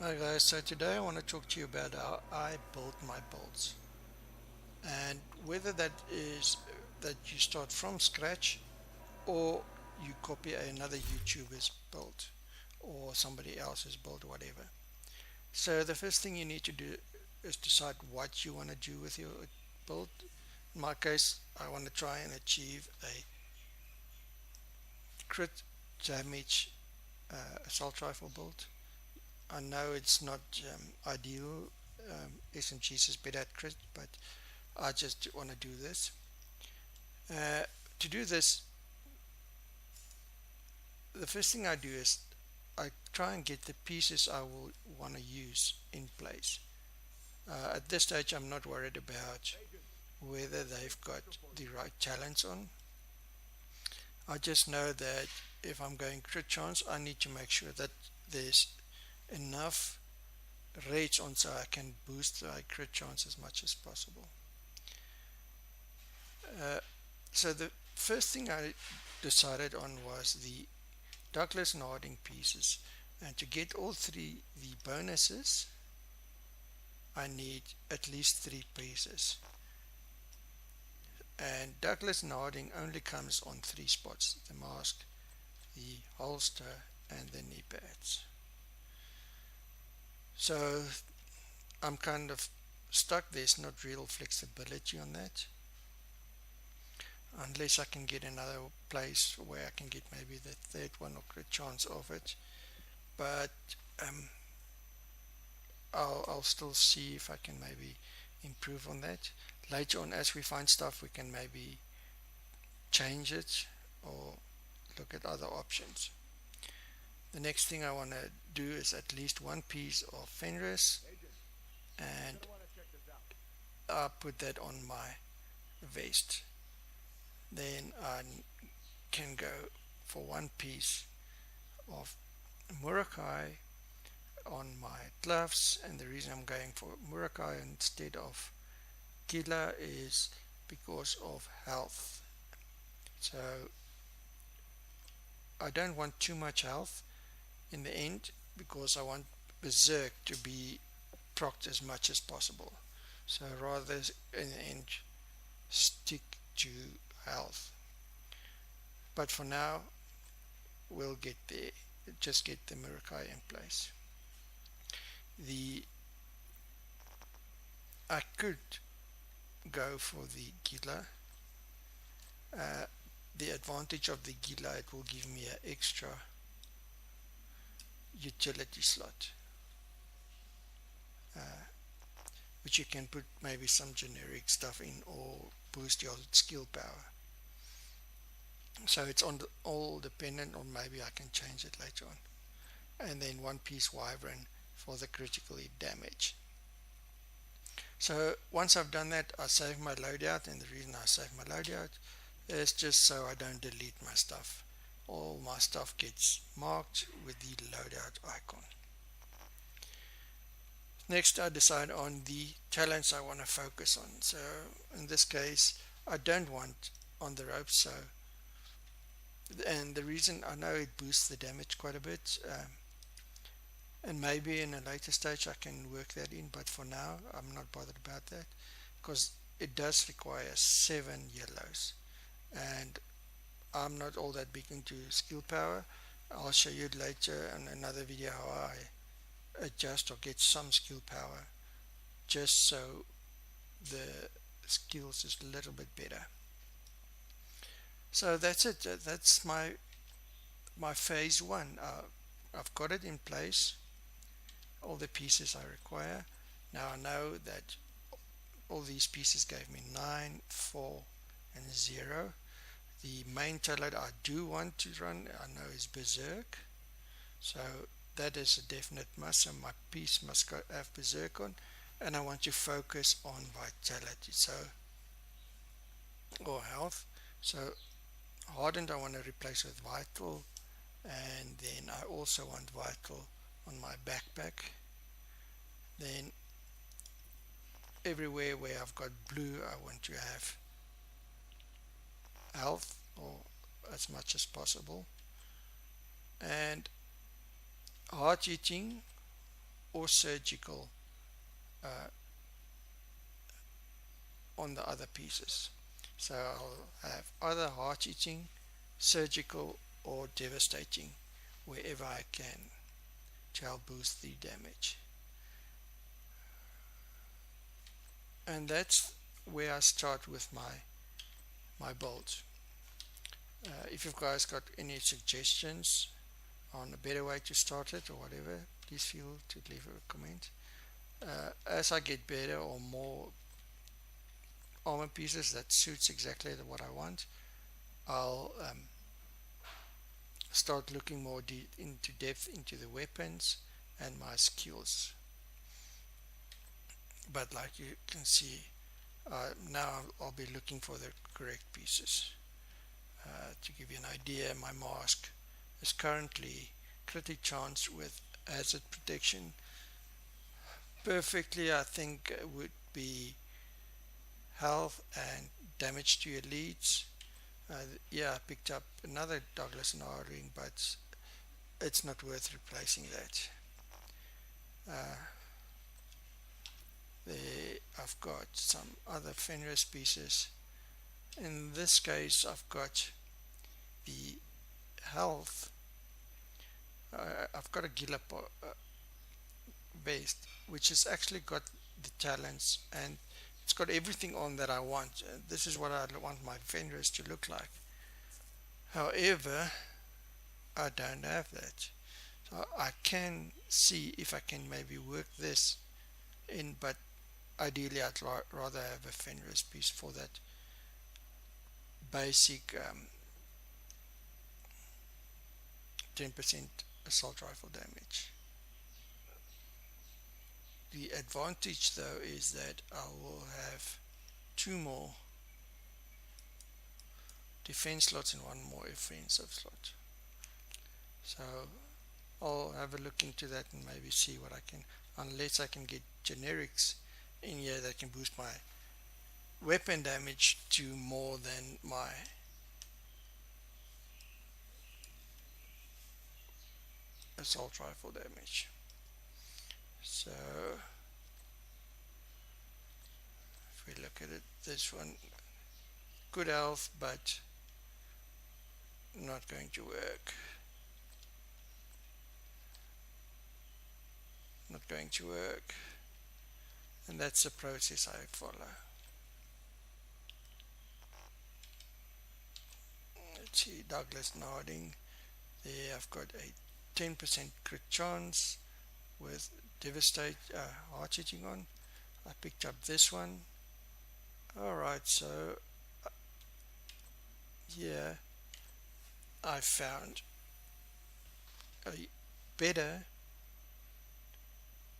Hi guys, so today I want to talk to you about how I built my builds and whether that is that you start from scratch or you copy another YouTuber's build or somebody else's build, whatever. So the first thing you need to do is decide what you want to do with your build. In my case, I want to try and achieve a crit damage assault rifle build. I know it's not ideal. SMGs is better at crit, but I just want to do this. Uh, to do this, the first thing I do is I try and get the pieces I will want to use in place. At this stage, I'm not worried about whether they've got the right talents on. I just know that if I'm going crit chance, I need to make sure that there's enough rage on so I can boost my crit chance as much as possible. Uh, so the first thing I decided on was the Douglas and Harding pieces, and to get all three the bonuses I need at least three pieces, and Douglas and Harding only comes on three spots: the mask, the holster and the knee pads. So I'm kind of stuck. There's not real flexibility on that unless I can get another place where I can get maybe the third one or a chance of it, but um, I'll still see if I can maybe improve on that. Later on, as we find stuff, we can maybe change it or look at other options. The next thing I want to do is at least one piece of Fenris, and I put that on my vest. Then I can go for one piece of Murakai on my gloves, and the reason I'm going for Murakai instead of Kila is because of health. So I don't want too much health in the end because I want Berserk to be procced as much as possible. So rather in the end stick to health. But for now we'll get there. Just get the Murakai in place. The I could go for the Gila. Uh, the advantage of the Gila, it will give me an extra utility slot, uh, which you can put maybe some generic stuff in or boost your skill power. So it's on all dependent, or maybe I can change it later on. And then one piece Wyvern for the critical hit damage. So once I've done that, I save my loadout, and the reason I save my loadout is just so I don't delete my stuff. All my stuff gets marked with the loadout icon. Next, I decide on the talents I want to focus on. So in this case, I don't want on the ropes. So, and the reason I know it boosts the damage quite a bit, and maybe in a later stage I can work that in. But for now, I'm not bothered about that because it does require 7 yellows, and I'm not all that big into skill power. I'll show you later in another video how I adjust or get some skill power just so the skills is a little bit better. So that's it. That's my phase one. I've got it in place, all the pieces I require. Now I know that all these pieces gave me 9, 4 and 0. The main talent I do want to run I know is Berserk, so that is a definite must. So my piece must have Berserk on, and I want to focus on vitality, so or health. So hardened I want to replace with vital, and then I also want vital on my backpack. Then everywhere where I've got blue I want to have health or as much as possible, and hard eating or surgical uh, on the other pieces. So I'll have either heart eating, surgical, or devastating wherever I can to help boost the damage. And that's where I start with my build. If you guys got any suggestions on a better way to start it or whatever, please feel to leave a comment. As I get better or more armor pieces that suits exactly what I want, I'll start looking more into depth into the weapons and my skills. But like you can see, now I'll be looking for the correct pieces. To give you an idea, my mask is currently critic chance with hazard protection. Perfectly, I think would be health and damage to elites. Yeah, I picked up another Douglas and ring, but it's not worth replacing that. There, I've got some other Fenris pieces. In this case, I've got the health. I've got a Gila based, which has actually got the talents and it's got everything on that I want. This is what I want my Fenris to look like. However, I don't have that. So I can see if I can maybe work this in, but ideally I'd rather have a Fenris piece for that basic 10% assault rifle damage. The advantage though is that I will have 2 more defense slots and 1 more offensive slot. So I'll have a look into that and maybe see what I can, unless I can get generics in here that can boost my weapon damage to more than my assault rifle damage. So if we look at it, this one, good health, but not going to work. Not going to work. And that's the process I follow. Let's see, Douglas nodding. There I've got a 10% crit chance with devastate heart hitting on. I picked up this one. Alright, so here I found a better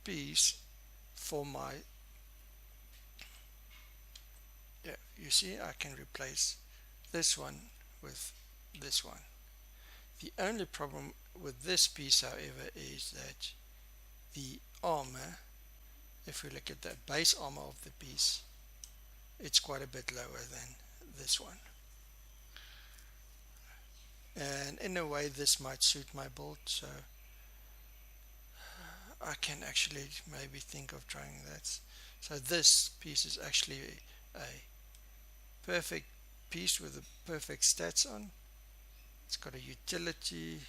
piece for my, yeah, you see I can replace this one with this one. The only problem with this piece however is that the armor, if we look at the base armor of the piece, it's quite a bit lower than this one. And in a way this might suit my build, so I can actually maybe think of trying that. So this piece is actually a perfect piece with the perfect stats on. It's got a utility.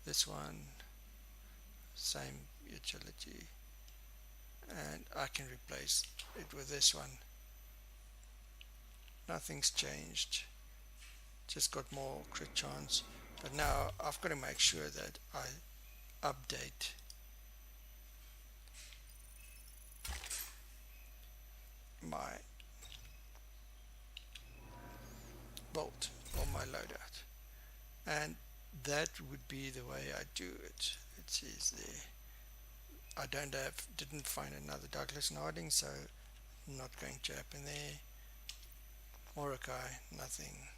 This one, same utility. And I can replace it with this one. Nothing's changed. Just got more crit chance. But now I've got to make sure that I update my bolt or my loadout, and that would be the way I do it. It says there I didn't find another Douglas Narding, so not going to happen there. Morokai, nothing,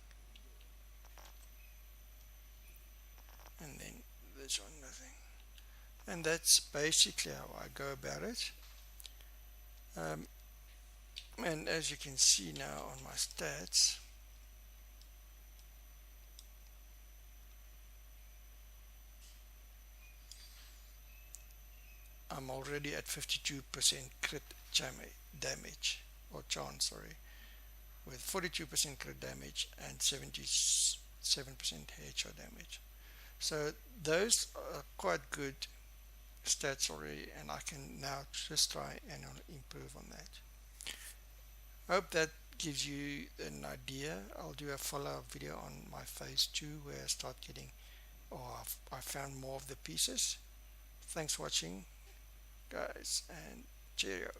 and then this one, nothing. And that's basically how I go about it. And as you can see now on my stats, I'm already at 52% crit damage, or chance, sorry, with 42% crit damage and 77% headshot damage. So those are quite good stats already, and I can now just try and improve on that. Hope that gives you an idea. I'll do a follow-up video on my phase 2 where I start getting, or I found more of the pieces. Thanks for watching, guys, and cheerio.